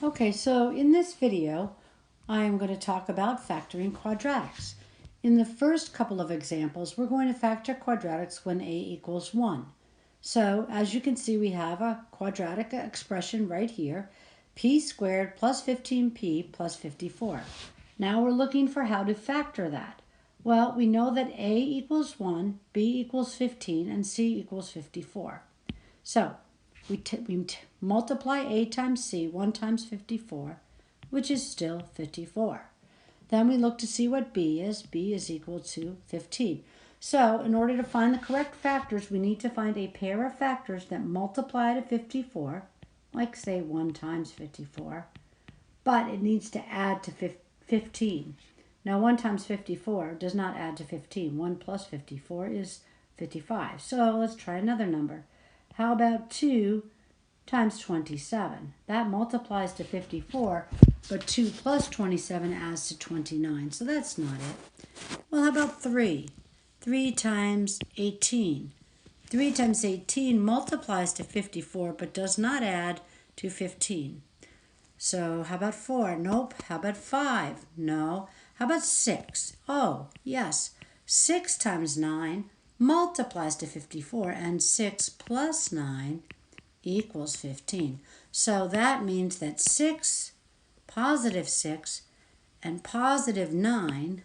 Okay, so in this video, I am going to talk about factoring quadratics. In the first couple of examples, we're going to factor quadratics when a equals 1. So as you can see, we have a quadratic expression right here, p squared plus 15p plus 54. Now we're looking for how to factor that. Well, we know that a equals 1, b equals 15, and c equals 54. So we multiply a times c, 1 times 54, which is still 54. Then we look to see what b is. b is equal to 15. So in order to find the correct factors, we need to find a pair of factors that multiply to 54, like say 1 times 54, but it needs to add to 15. Now 1 times 54 does not add to 15. 1 plus 54 is 55. So let's try another number. How about 2 times 27? That multiplies to 54, but 2 plus 27 adds to 29, so that's not it. Well, how about 3? 3 times 18. 3 times 18 multiplies to 54, but does not add to 15. So how about 4? Nope. How about 5? No. How about 6? Oh, yes. 6 times 9 multiplies to 54, and 6 plus 9 equals 15. So that means that 6, positive 6, and positive 9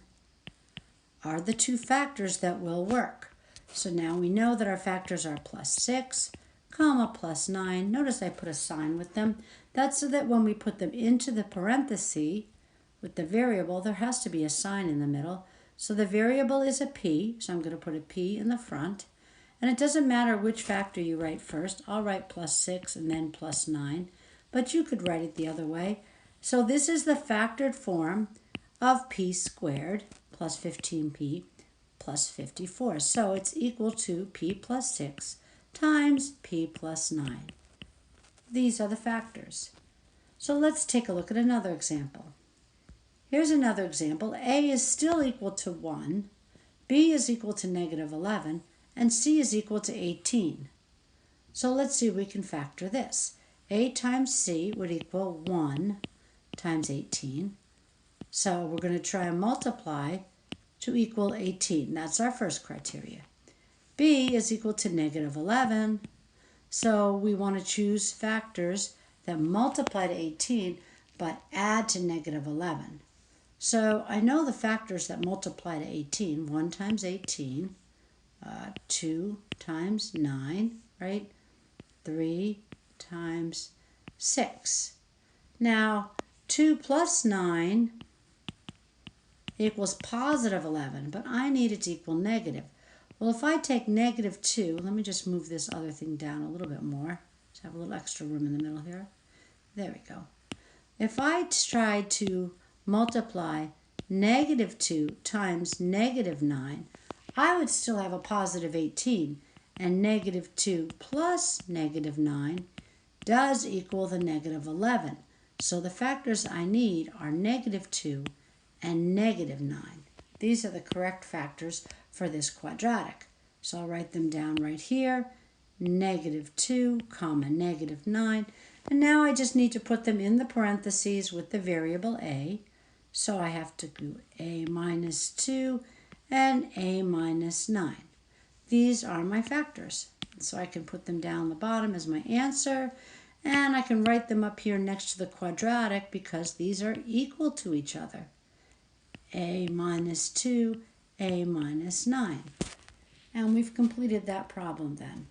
are the two factors that will work. So now we know that our factors are plus 6, comma, plus 9. Notice I put a sign with them. That's so that when we put them into the parenthesis with the variable, there has to be a sign in the middle. So the variable is a p, so I'm going to put a p in the front. And it doesn't matter which factor you write first. I'll write plus 6 and then plus 9, but you could write it the other way. So this is the factored form of p squared plus 15p plus 54. So it's equal to p plus 6 times p plus 9. These are the factors. So let's take a look at another example. Here's another example. A is still equal to 1, b is equal to negative 11, and c is equal to 18. So let's see if we can factor this. A times c would equal 1 times 18. So we're going to try and multiply to equal 18. That's our first criteria. B is equal to negative 11. So we want to choose factors that multiply to 18 but add to negative 11. So I know the factors that multiply to 18. 1 times 18, 2 times 9, right? 3 times 6. Now, 2 plus 9 equals positive 11, but I need it to equal negative. Well, if I take negative 2, let me just move this other thing down a little bit more. Just have a little extra room in the middle here. There we go. If I tried to multiply negative 2 times negative 9, I would still have a positive 18, and negative 2 plus negative 9 does equal the negative 11. So the factors I need are negative 2 and negative 9. These are the correct factors for this quadratic. So I'll write them down right here, negative 2, comma, negative 9. And now I just need to put them in the parentheses with the variable a. So I have to do a minus 2 and a minus 9. These are my factors. So I can put them down the bottom as my answer, and I can write them up here next to the quadratic because these are equal to each other. A minus 2, a minus 9. And we've completed that problem then.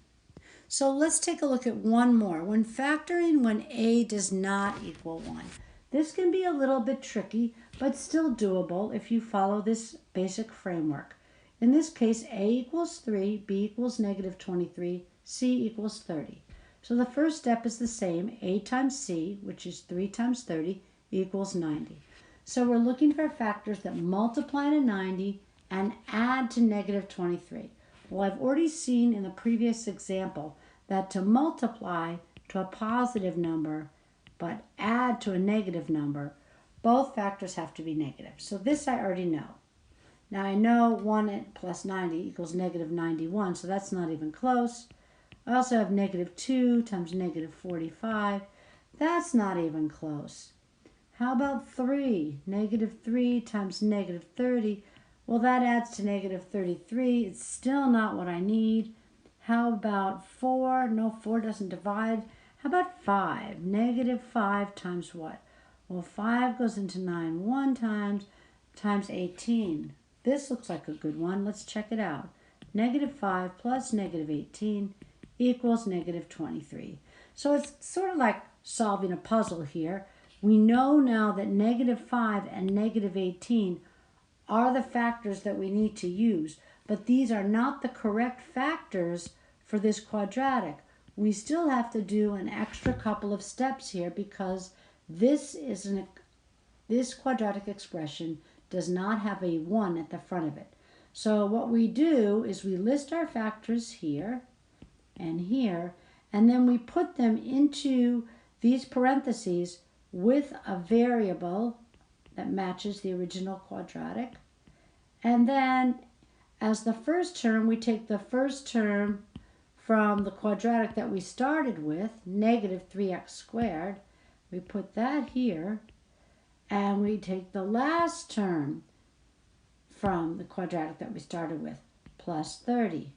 So let's take a look at one more. When factoring when a does not equal 1. This can be a little bit tricky, but still doable if you follow this basic framework. In this case, a equals 3, b equals negative 23, c equals 30. So the first step is the same. A times c, which is 3 times 30, equals 90. So we're looking for factors that multiply to 90 and add to negative 23. Well, I've already seen in the previous example that to multiply to a positive number but add to a negative number, both factors have to be negative. So this I already know. Now I know 1 plus 90 equals negative 91, so that's not even close. I also have negative 2 times negative 45. that's not even close. How about 3? Negative 3 times negative 30. Well, that adds to negative 33. It's still not what I need. How about 4? No, 4 doesn't divide. How about 5? Negative 5 times what? Well, 5 goes into 9 one times 18. This looks like a good one. Let's check it out. Negative 5 plus negative 18 equals negative 23. So it's sort of like solving a puzzle here. We know now that negative 5 and negative 18 are the factors that we need to use, but these are not the correct factors for this quadratic. We still have to do an extra couple of steps here because this quadratic expression does not have a 1 at the front of it. So what we do is we list our factors here and here, and then we put them into these parentheses with a variable that matches the original quadratic. And then as the first term, we take the first term from the quadratic that we started with, negative 3x squared. We put that here, and we take the last term from the quadratic that we started with, plus 30.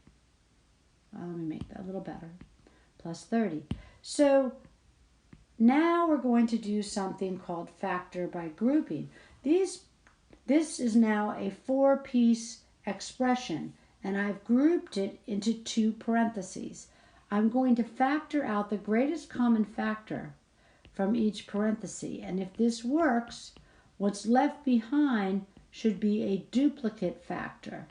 Well, let me make that a little better. Plus 30. So now we're going to do something called factor by grouping. This is now a 4-piece expression, and I've grouped it into 2 parentheses. I'm going to factor out the greatest common factor from each parenthesis, and if this works, what's left behind should be a duplicate factor.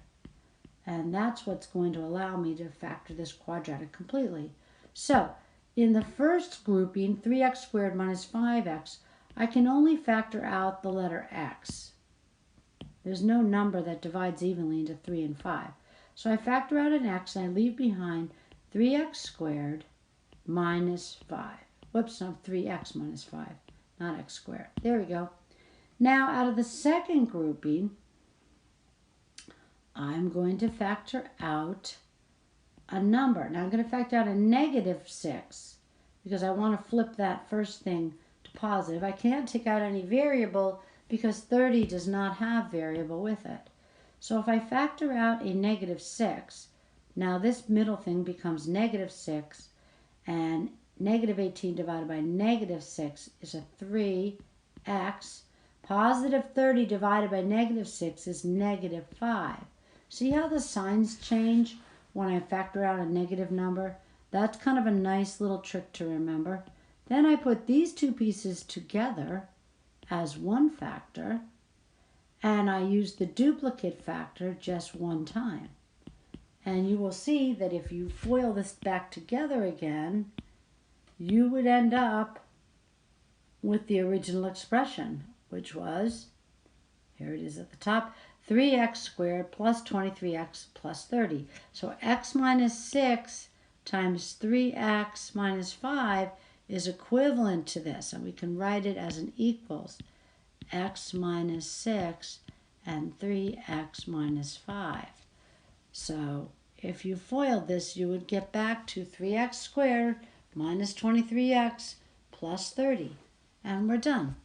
And that's what's going to allow me to factor this quadratic completely. So, in the first grouping, 3x squared minus 5x, I can only factor out the letter x. There's no number that divides evenly into 3 and 5. So I factor out an x and I leave behind 3x squared minus 5. Whoops, no, 3x minus 5, not x squared. There we go. Now, out of the second grouping, I'm going to factor out a number. Now, I'm going to factor out a negative 6 because I want to flip that first thing to positive. I can't take out any variable because 30 does not have variable with it. So if I factor out a negative 6, now this middle thing becomes negative 6, and negative 18 divided by negative 6 is a 3x. Positive 30 divided by negative 6 is negative 5. See how the signs change when I factor out a negative number? That's kind of a nice little trick to remember. Then I put these 2 pieces together as one factor, and I use the duplicate factor just one time. And you will see that if you FOIL this back together again, you would end up with the original expression, which was, here it is at the top, 3x squared plus 23x plus 30. So x minus 6 times 3x minus 5 is equivalent to this, and we can write it as an equals x minus 6 and 3x minus 5. So if you FOILed this, you would get back to 3x squared minus 23x plus 30, and we're done.